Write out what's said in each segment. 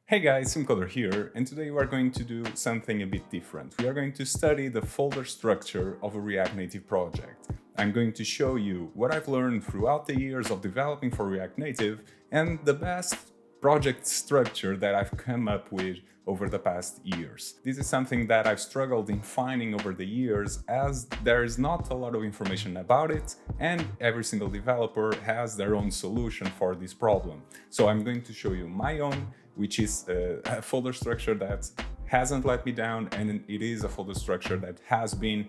Hey guys, SimCoder here, and today we are going to do something a bit different. We are going to study the folder structure of a React Native project. I'm going to show you what I've learned throughout the years of developing for React Native and the best project structure that I've come up with over the past years. This is something that I've struggled in finding over the years, as there is not a lot of information about it and every single developer has their own solution for this problem. So I'm going to show you my own, which is a folder structure that hasn't let me down, and it is a folder structure that has been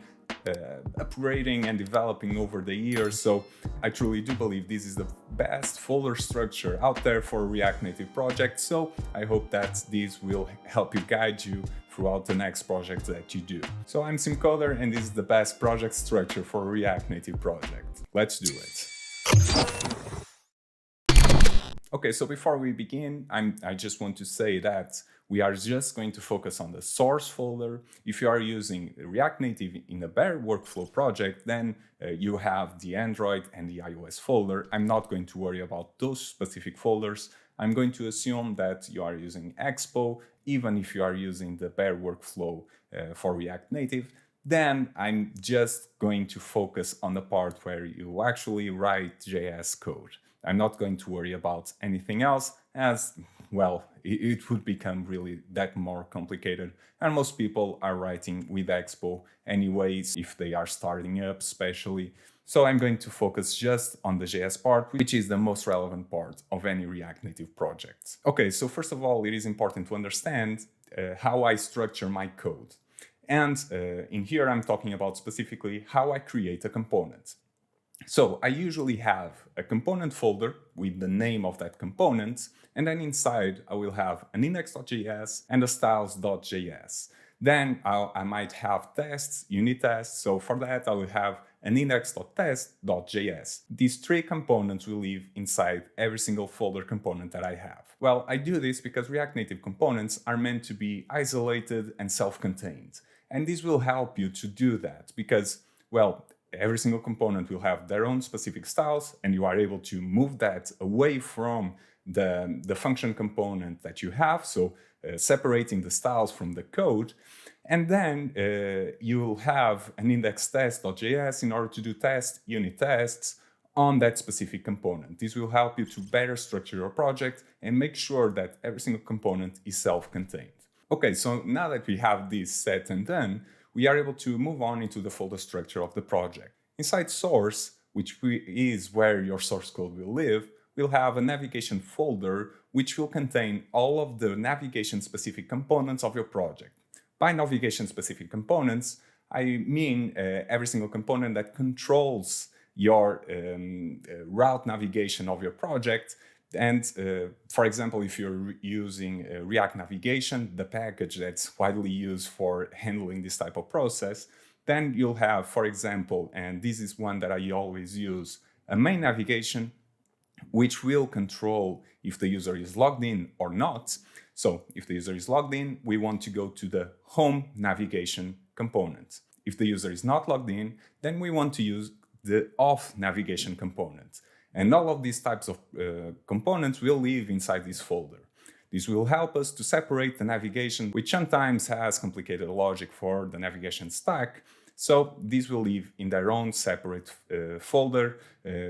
upgrading and developing over the years. So I truly do believe this is the best folder structure out there for a React Native project. So I hope that this will help you guide you throughout the next project that you do. So I'm SimCoder, and this is the best project structure for a React Native project. Let's do it. Okay, so before we begin, I just want to say that we are just going to focus on the source folder. If you are using React Native in a bare workflow project, then you have the Android and the iOS folder. I'm not going to worry about those specific folders. I'm going to assume that you are using Expo, even if you are using the bare workflow for React Native. Then I'm just going to focus on the part where you actually write JS code. I'm not going to worry about anything else, as, well, it would become really that more complicated. And most people are writing with Expo anyways, if they are starting up especially. So I'm going to focus just on the JS part, which is the most relevant part of any React Native project. Okay, so first of all, it is important to understand how I structure my code. And in here, I'm talking about specifically how I create a component. So I usually have a component folder with the name of that component, and then inside I will have an index.js and a styles.js. Then I might have tests, unit tests. So for that, I will have an index.test.js. These three components will live inside every single folder component that I have. Well, I do this because React Native components are meant to be isolated and self-contained. And this will help you to do that because, well, every single component will have their own specific styles, and you are able to move that away from the function component that you have, so separating the styles from the code. And then you will have an index.test.js in order to do test unit tests on that specific component. This will help you to better structure your project and make sure that every single component is self-contained. Okay, so now that we have this set and done, we are able to move on into the folder structure of the project. Inside source, which is where your source code will live, we'll have a navigation folder which will contain all of the navigation-specific components of your project. By navigation-specific components, I mean every single component that controls your route navigation of your project. And for example, if you're using React Navigation, the package that's widely used for handling this type of process, then you'll have, for example, and this is one that I always use, a main navigation, which will control if the user is logged in or not. So if the user is logged in, we want to go to the home navigation component. If the user is not logged in, then we want to use the off navigation component. And all of these types of components will live inside this folder. This will help us to separate the navigation, which sometimes has complicated logic for the navigation stack. So these will live in their own separate folder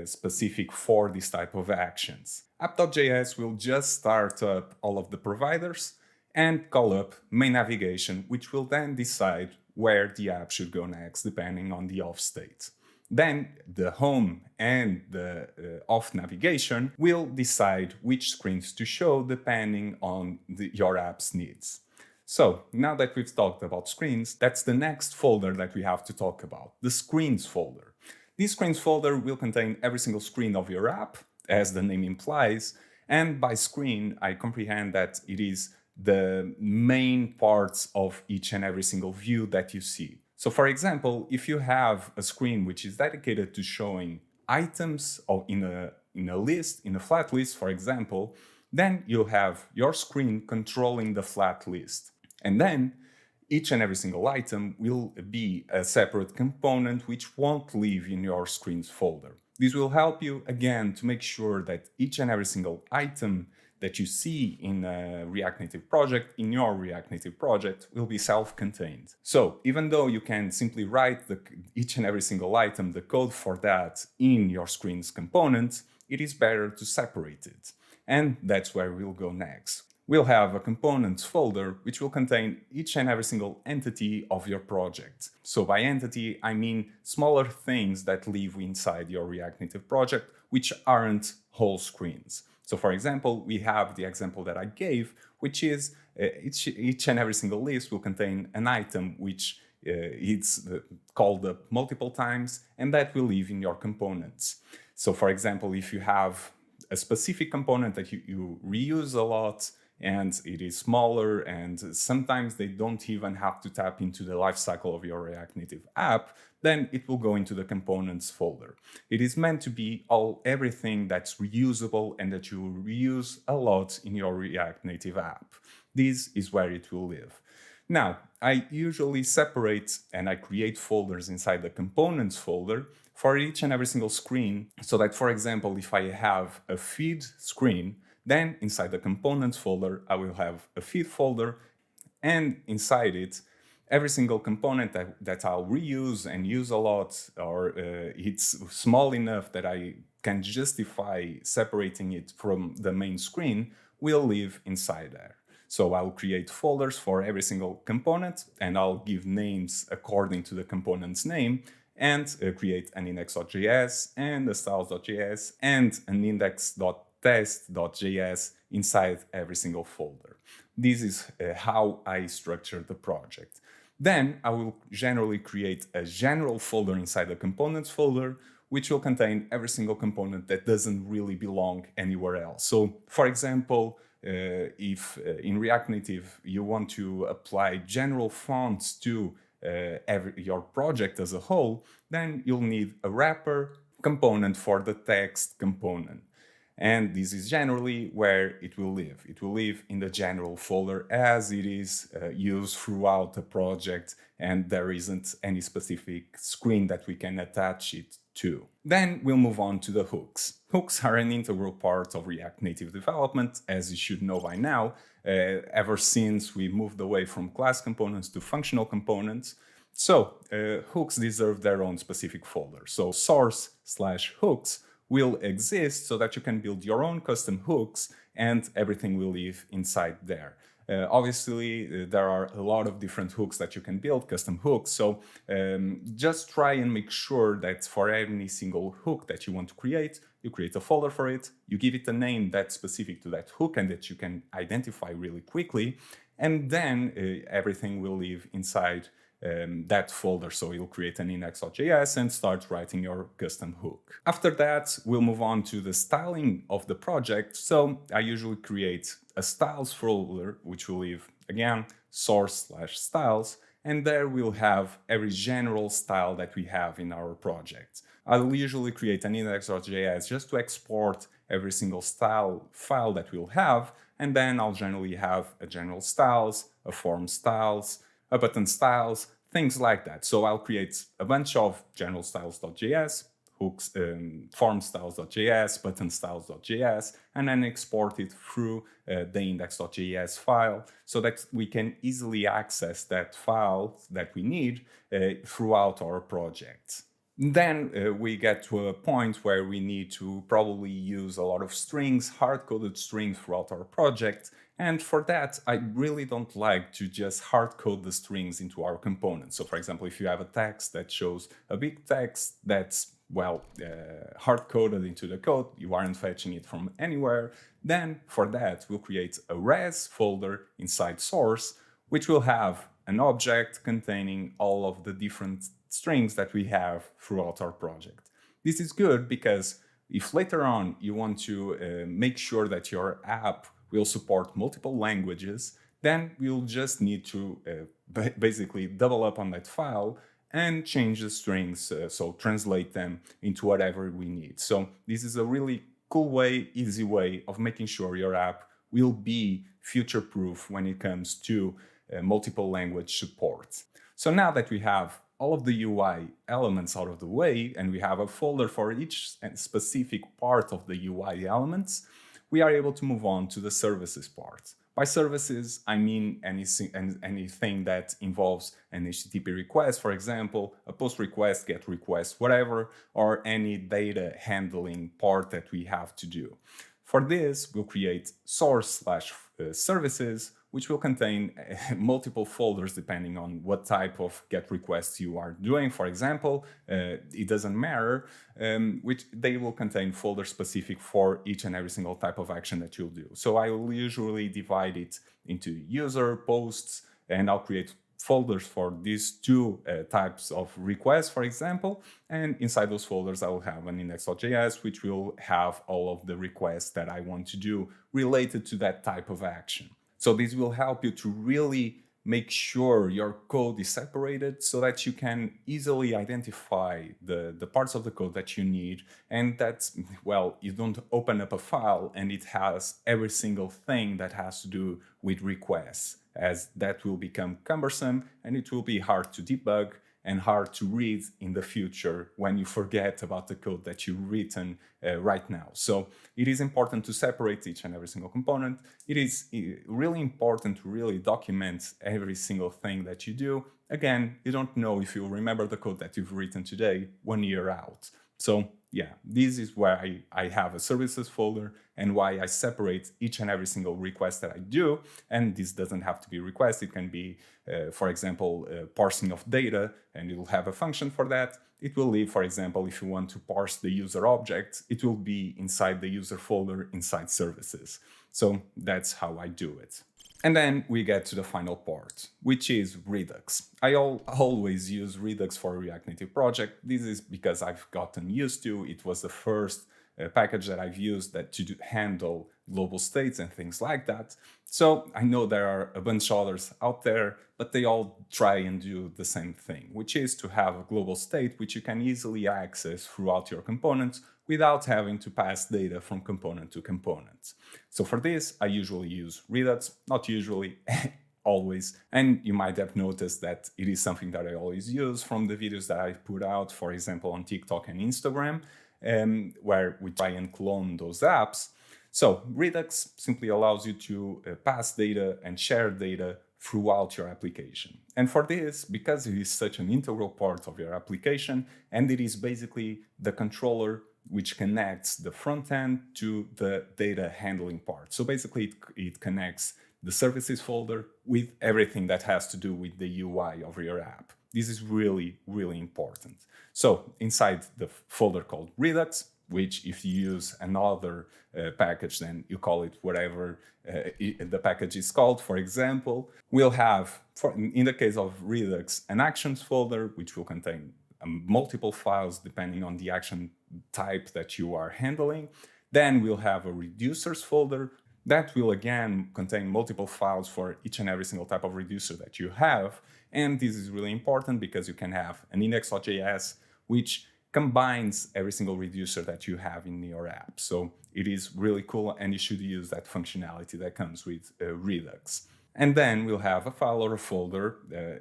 specific for this type of actions. App.js will just start up all of the providers and call up main navigation, which will then decide where the app should go next, depending on the off state. Then the home and the off navigation will decide which screens to show depending on your app's needs. So now that we've talked about screens, that's the next folder that we have to talk about, the screens folder. This screens folder will contain every single screen of your app, as the name implies, and by screen, I comprehend that it is the main parts of each and every single view that you see. So for example, if you have a screen which is dedicated to showing items in a list, in a flat list, for example, then you'll have your screen controlling the flat list. And then each and every single item will be a separate component which won't live in your screens folder. This will help you, again, to make sure that each and every single item that you see in a React Native project, in your React Native project, will be self-contained. So even though you can simply write each and every single item, the code for that in your screen's component, it is better to separate it. And that's where we'll go next. We'll have a components folder which will contain each and every single entity of your project. So by entity, I mean smaller things that live inside your React Native project, which aren't whole screens. So for example, we have the example that I gave, which is each and every single list will contain an item which it's called up multiple times, and that will live in your components. So for example, if you have a specific component that you reuse a lot, and it is smaller, and sometimes they don't even have to tap into the lifecycle of your React Native app, then it will go into the components folder. It is meant to be everything that's reusable and that you reuse a lot in your React Native app. This is where it will live. Now, I usually separate and I create folders inside the components folder for each and every single screen, so that, for example, if I have a feed screen, then inside the components folder, I will have a feed folder, and inside it, every single component that I'll reuse and use a lot, or it's small enough that I can justify separating it from the main screen, will live inside there. So I'll create folders for every single component, and I'll give names according to the component's name, and create an index.js and a styles.js and an index.test.js inside every single folder. This is how I structure the project. Then I will generally create a general folder inside the components folder, which will contain every single component that doesn't really belong anywhere else. So for example, if in React Native you want to apply general fonts to your project as a whole, then you'll need a wrapper component for the text component. And this is generally where it will live. It will live in the general folder as it is used throughout the project, and there isn't any specific screen that we can attach it to. Then we'll move on to the hooks. Hooks are an integral part of React Native development, as you should know by now, ever since we moved away from class components to functional components. So hooks deserve their own specific folder. So source/hooks will exist so that you can build your own custom hooks and everything will live inside there. Obviously, there are a lot of different hooks that you can build, custom hooks. So just try and make sure that for any single hook that you want to create, you create a folder for it, you give it a name that's specific to that hook and that you can identify really quickly, and then everything will live inside that folder. So you'll create an index.js and start writing your custom hook. After that, we'll move on to the styling of the project. So I usually create a styles folder, which will live, again, source/styles, and there we'll have every general style that we have in our project. I'll usually create an index.js just to export every single style file that we'll have, and then I'll generally have a general styles, a form styles, a button styles, things like that. So I'll create a bunch of general styles.js, hooks, form styles.js, button styles.js, and then export it through the index.js file so that we can easily access that file that we need throughout our project. Then we get to a point where we need to probably use a lot of strings, hard-coded strings throughout our project. And for that, I really don't like to just hard-code the strings into our components. So for example, if you have a text that shows a big text that's, well, hard-coded into the code, you aren't fetching it from anywhere, then for that, we'll create a res folder inside source, which will have an object containing all of the different strings that we have throughout our project. This is good because if later on you want to make sure that your app will support multiple languages, then we'll just need to basically double up on that file and change the strings, so translate them into whatever we need. So this is a really cool way, easy way of making sure your app will be future-proof when it comes to multiple language support. So now that we have all of the UI elements out of the way, and we have a folder for each specific part of the UI elements, we are able to move on to the services part. By services, I mean anything that involves an HTTP request, for example, a post request, GET request, whatever, or any data handling part that we have to do. For this, we'll create source/services, which will contain multiple folders depending on what type of GET requests you are doing. For example, it doesn't matter, which they will contain folders specific for each and every single type of action that you'll do. So I will usually divide it into user, posts, and I'll create folders for these two types of requests, for example, and inside those folders I will have an index.js, which will have all of the requests that I want to do related to that type of action. So this will help you to really make sure your code is separated so that you can easily identify the parts of the code that you need, and that's, well, you don't open up a file and it has every single thing that has to do with requests, as that will become cumbersome and it will be hard to debug and hard to read in the future when you forget about the code that you've written right now. So it is important to separate each and every single component. It is really important to really document every single thing that you do. Again, you don't know if you'll remember the code that you've written today 1 year out. So yeah, this is why I have a services folder and why I separate each and every single request that I do. And this doesn't have to be request. It can be, for example, parsing of data, and it will have a function for that. It will live, for example, if you want to parse the user object, it will be inside the user folder inside services. So that's how I do it. And then we get to the final part, which is Redux. I always use Redux for a React Native project. This is because I've gotten used to. It was the first package that I've used to handle global states and things like that. So I know there are a bunch of others out there, but they all try and do the same thing, which is to have a global state which you can easily access throughout your components without having to pass data from component to component. So for this, I usually use Redux, not usually, always. And you might have noticed that it is something that I always use from the videos that I've put out, for example, on TikTok and Instagram, where we try and clone those apps. So Redux simply allows you to pass data and share data throughout your application. And for this, because it is such an integral part of your application, and it is basically the controller which connects the front end to the data handling part. So basically it connects the services folder with everything that has to do with the UI of your app. This is really, really important. So inside the folder called Redux, which if you use another package, then you call it whatever the package is called. For example, we'll have, in the case of Redux, an actions folder, which will contain multiple files depending on the action type that you are handling. Then we'll have a reducers folder that will again contain multiple files for each and every single type of reducer that you have. And this is really important because you can have an index.js which combines every single reducer that you have in your app. So it is really cool, and you should use that functionality that comes with Redux. And then we'll have a file or a folder.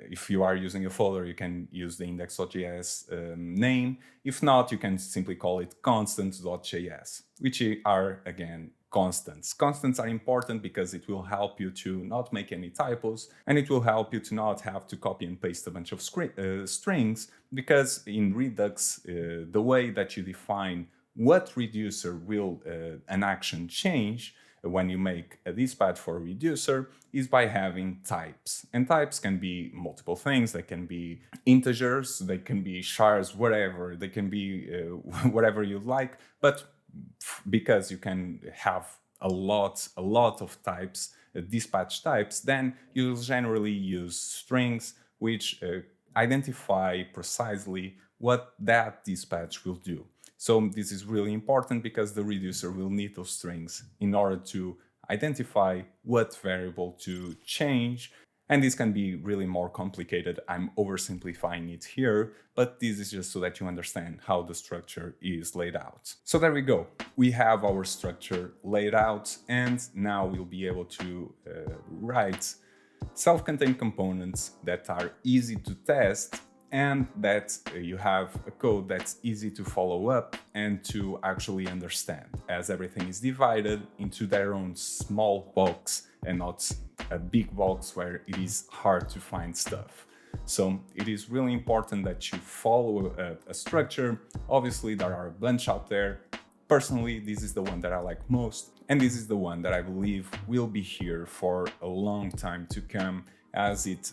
If you are using a folder, you can use the index.js name. If not, you can simply call it constants.js, which are, again, constants. Constants are important because it will help you to not make any typos, and it will help you to not have to copy and paste a bunch of strings, because in Redux, the way that you define what reducer will an action change when you make a dispatch for a reducer is by having types. And types can be multiple things. They can be integers, they can be chars, whatever. They can be whatever you like. But because you can have a lot of types, dispatch types, then you'll generally use strings which identify precisely what that dispatch will do. So this is really important because the reducer will need those strings in order to identify what variable to change. And this can be really more complicated. I'm oversimplifying it here, but this is just so that you understand how the structure is laid out. So there we go. We have our structure laid out, and now we'll be able to write self-contained components that are easy to test and that you have a code that's easy to follow up and to actually understand, as everything is divided into their own small box and not a big box where it is hard to find stuff. So it is really important that you follow a structure. Obviously, there are a bunch out there. Personally, this is the one that I like most, and this is the one that I believe will be here for a long time to come, as it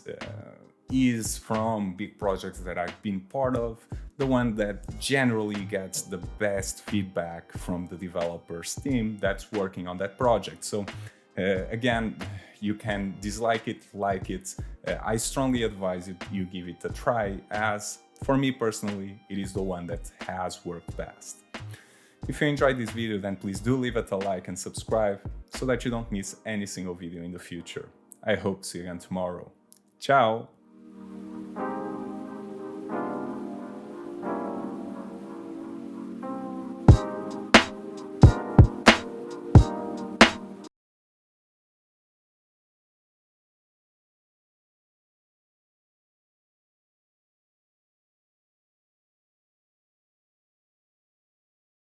is, from big projects that I've been part of, the one that generally gets the best feedback from the developers team that's working on that project. So again, you can dislike it, like it. I strongly advise you give it a try, as for me personally, it is the one that has worked best. If you enjoyed this video, then please do leave it a like and subscribe so that you don't miss any single video in the future. I hope to see you again tomorrow. Ciao!